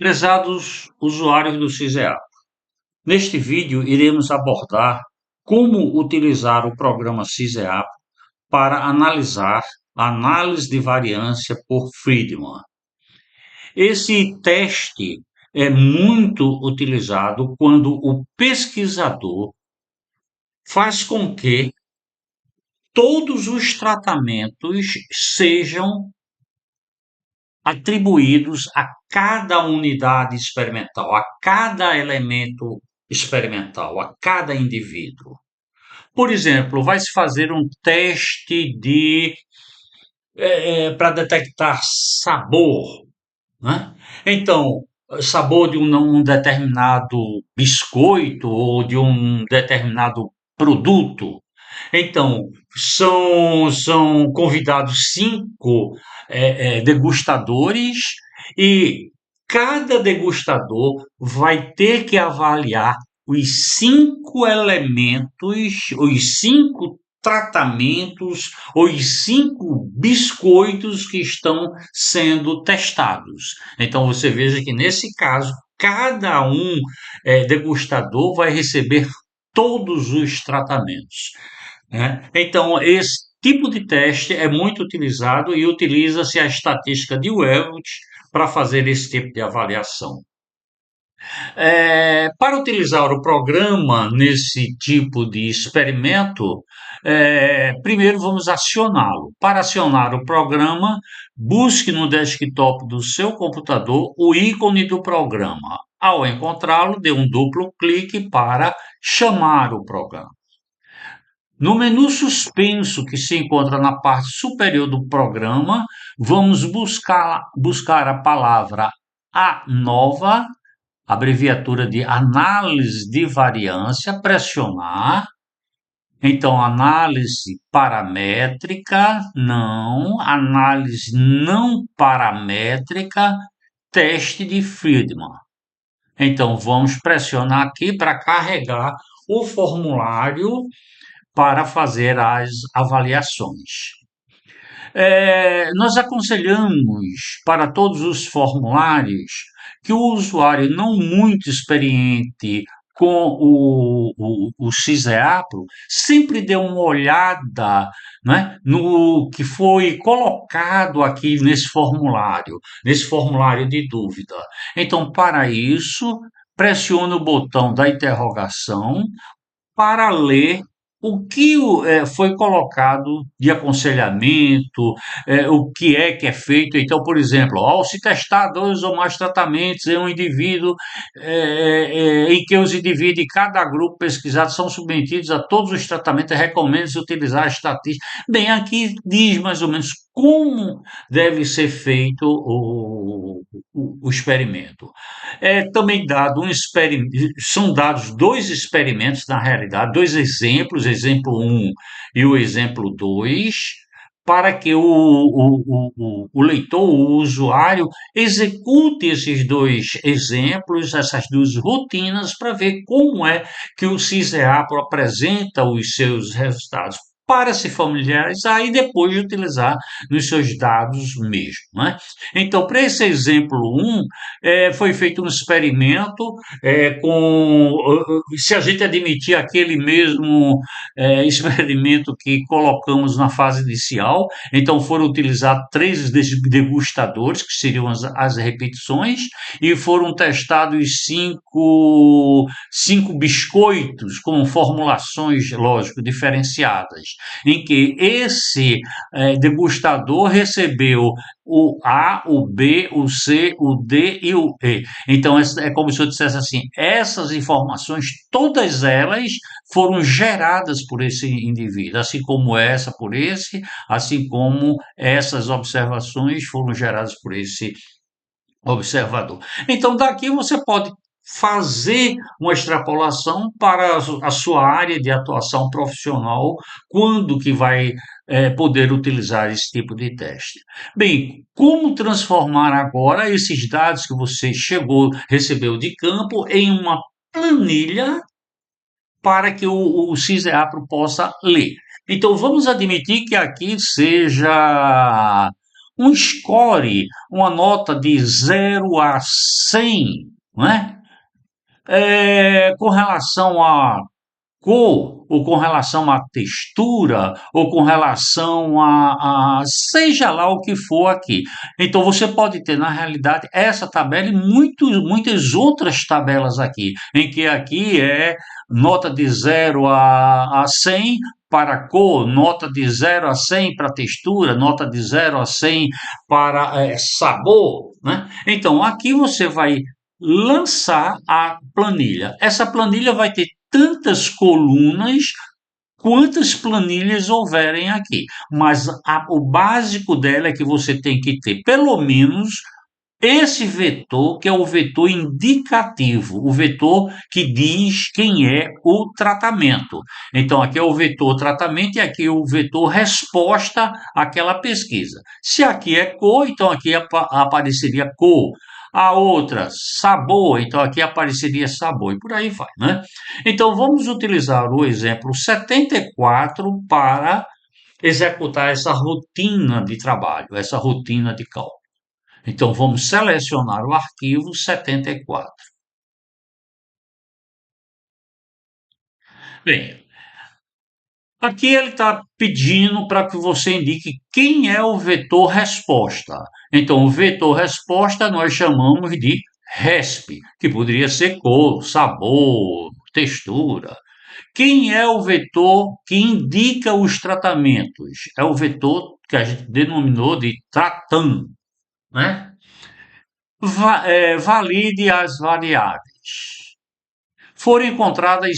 Prezados usuários do CISEA, neste vídeo iremos abordar como utilizar o programa CISEA para analisar a análise de variância por Friedman. Esse teste é muito utilizado quando o pesquisador faz com que todos os tratamentos sejam atribuídos a cada unidade experimental, a cada elemento experimental, a cada indivíduo. Por exemplo, vai se fazer um teste para detectar sabor, né? Então, sabor de um determinado biscoito ou de um determinado produto. Então, são convidados 5 degustadores e cada degustador vai ter que avaliar os 5 elementos, os 5 tratamentos, os 5 biscoitos que estão sendo testados. Então, você veja que nesse caso, cada degustador vai receber todos os tratamentos, né? Então, esse tipo de teste é muito utilizado e utiliza-se a estatística de Welch para fazer esse tipo de avaliação. Para utilizar o programa nesse tipo de experimento, primeiro vamos acioná-lo. Para acionar o programa, busque no desktop do seu computador o ícone do programa. Ao encontrá-lo, dê um duplo clique para chamar o programa. No menu suspenso que se encontra na parte superior do programa, vamos buscar a palavra ANOVA, abreviatura de análise de variância, pressionar. Então, análise paramétrica, não, análise não paramétrica, teste de Friedman. Então, vamos pressionar aqui para carregar o formulário para fazer as avaliações. Nós aconselhamos para todos os formulários que o usuário não muito experiente com o CISEAPRO sempre dê uma olhada, né, no que foi colocado aqui nesse formulário de dúvida. Então, para isso, pressione o botão da interrogação para ler o que foi colocado de aconselhamento, o que é feito. Então, por exemplo, ao se testar 2 ou mais tratamentos em um indivíduo, em que os indivíduos de cada grupo pesquisado são submetidos a todos os tratamentos, recomenda-se utilizar a estatística. Bem, aqui diz mais ou menos como deve ser feito o experimento. Também dado são dados 2 experimentos, na realidade, 2 exemplos, exemplo 1 e o exemplo 2, para que o leitor, o usuário, execute esses 2 exemplos, essas 2 rotinas, para ver como é que o CISEAPRO apresenta os seus resultados, para se familiarizar e depois utilizar nos seus dados mesmo, né? Então, para esse exemplo 1, foi feito um experimento se a gente admitir aquele mesmo experimento que colocamos na fase inicial, então foram utilizados 3 degustadores, que seriam as repetições, e foram testados 5 biscoitos com formulações, lógico, diferenciadas, em que esse degustador recebeu o A, o B, o C, o D e o E. Então, é como se eu dissesse assim, essas informações, todas elas foram geradas por esse indivíduo, assim como essa por esse, assim como essas observações foram geradas por esse observador. Então, daqui você pode fazer uma extrapolação para a sua área de atuação profissional, quando que vai poder utilizar esse tipo de teste. Bem, como transformar agora esses dados que você recebeu de campo em uma planilha para que o CISEAPRO possa ler? Então, vamos admitir que aqui seja um score, uma nota de 0 a 100, não é? Com relação a cor, ou com relação à textura, ou com relação a seja lá o que for aqui. Então você pode ter, na realidade, essa tabela e muitas outras tabelas aqui, em que aqui é nota de 0 a 100 para cor, nota de 0 a 100 para textura, nota de 0 a 100 para sabor, né? Então aqui você vai lançar a planilha. Essa planilha vai ter tantas colunas quantas planilhas houverem aqui. Mas o básico dela é que você tem que ter pelo menos esse vetor, que é o vetor indicativo, o vetor que diz quem é o tratamento. Então, aqui é o vetor tratamento e aqui é o vetor resposta àquela pesquisa. Se aqui é cor, então aqui apareceria cor. A outra, sabor, então aqui apareceria sabor, e por aí vai, né? Então, vamos utilizar o exemplo 74 para executar essa rotina de trabalho, essa rotina de cálculo. Então, vamos selecionar o arquivo 74. Bem, aqui ele está pedindo para que você indique quem é o vetor resposta. Então, o vetor resposta nós chamamos de RESP, que poderia ser cor, sabor, textura. Quem é o vetor que indica os tratamentos? É o vetor que a gente denominou de tratam, né? Valide as variáveis. Foram encontradas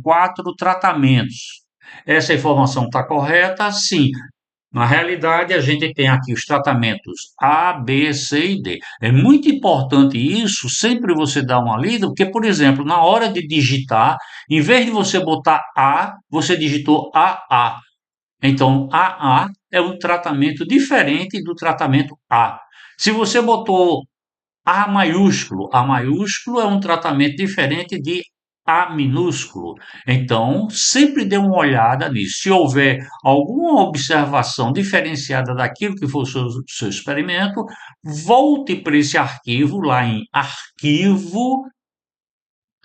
quatro tratamentos. Essa informação está correta? Sim. Na realidade, a gente tem aqui os tratamentos A, B, C e D. É muito importante isso, sempre você dar uma lida, porque, por exemplo, na hora de digitar, em vez de você botar A, você digitou AA. Então, AA é um tratamento diferente do tratamento A. Se você botou A maiúsculo é um tratamento diferente de A minúsculo. Então, sempre dê uma olhada nisso. Se houver alguma observação diferenciada daquilo que for o seu experimento, volte para esse arquivo lá em Arquivo,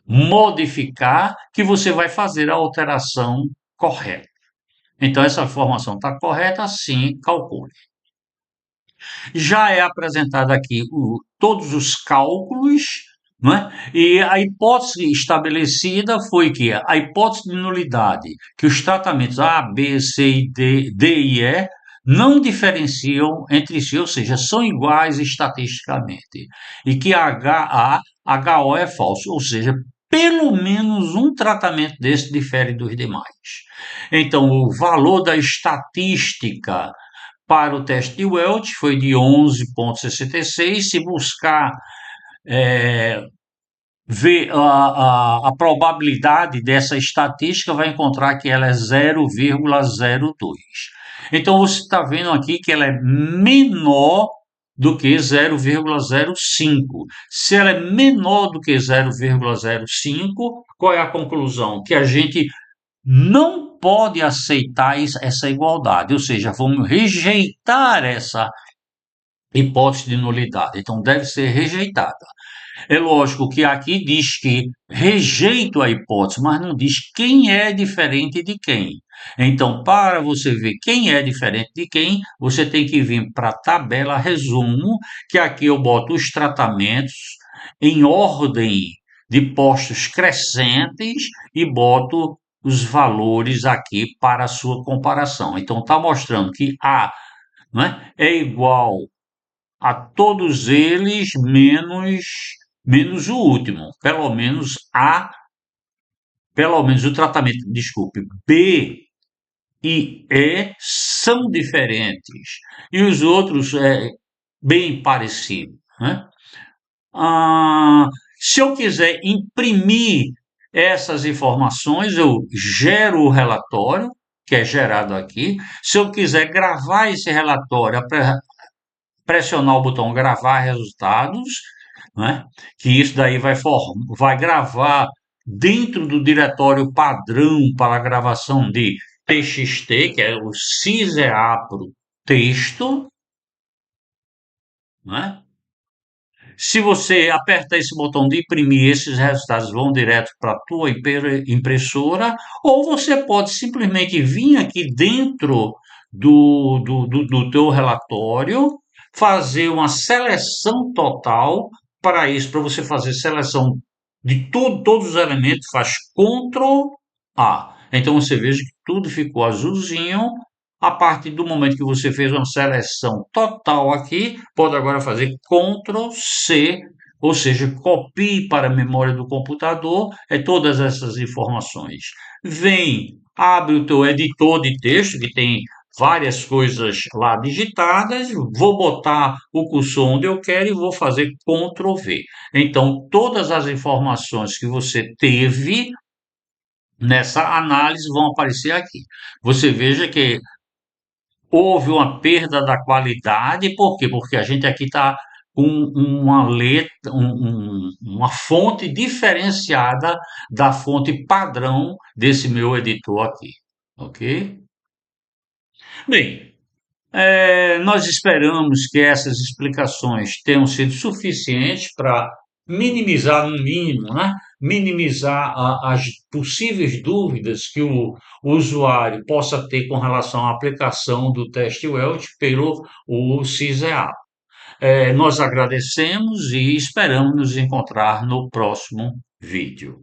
Modificar, que você vai fazer a alteração correta. Então, essa informação está correta, sim, calcule. Já é apresentado aqui todos os cálculos, não é? E a hipótese estabelecida foi que a hipótese de nulidade, que os tratamentos A, B, C, D e E não diferenciam entre si, ou seja, são iguais estatisticamente, e que HO é falso, ou seja, pelo menos um tratamento desse difere dos demais. Então, o valor da estatística para o teste de Welch foi de 11,66. Se buscar ver a probabilidade dessa estatística, vai encontrar que ela é 0,02. Então, você está vendo aqui que ela é menor do que 0,05. Se ela é menor do que 0,05, qual é a conclusão? Que a gente não pode aceitar essa igualdade, ou seja, vamos rejeitar essa hipótese de nulidade. Então, deve ser rejeitada. É lógico que aqui diz que rejeito a hipótese, mas não diz quem é diferente de quem. Então, para você ver quem é diferente de quem, você tem que vir para a tabela resumo, que aqui eu boto os tratamentos em ordem de postos crescentes e boto os valores aqui para a sua comparação. Então, está mostrando que A, né, é igual a todos eles menos o último. Pelo menos o tratamento, desculpe, B e E são diferentes. E os outros é bem parecido, né? Se eu quiser imprimir essas informações, eu gero o relatório, que é gerado aqui. Se eu quiser gravar esse relatório, pressionar o botão gravar resultados, né? Que isso daí vai gravar dentro do diretório padrão para a gravação de TXT, que é o CISEAPRO texto, né? Se você aperta esse botão de imprimir, esses resultados vão direto para a tua impressora, ou você pode simplesmente vir aqui dentro do teu relatório, fazer uma seleção total. Para isso, para você fazer seleção de tudo, todos os elementos, faz Ctrl A. Então você veja que tudo ficou azulzinho. A partir do momento que você fez uma seleção total aqui, pode agora fazer Ctrl C, ou seja, copie para a memória do computador todas essas informações. Vem, abre o teu editor de texto, que tem várias coisas lá digitadas, vou botar o cursor onde eu quero e vou fazer Ctrl V. Então, todas as informações que você teve nessa análise vão aparecer aqui. Você veja que houve uma perda da qualidade, por quê? Porque a gente aqui está com uma letra, uma fonte diferenciada da fonte padrão desse meu editor aqui, ok? Bem, nós esperamos que essas explicações tenham sido suficientes para minimizar, no mínimo, né? Minimizar as possíveis dúvidas que o usuário possa ter com relação à aplicação do teste Welch pelo o CISEA. Nós agradecemos e esperamos nos encontrar no próximo vídeo.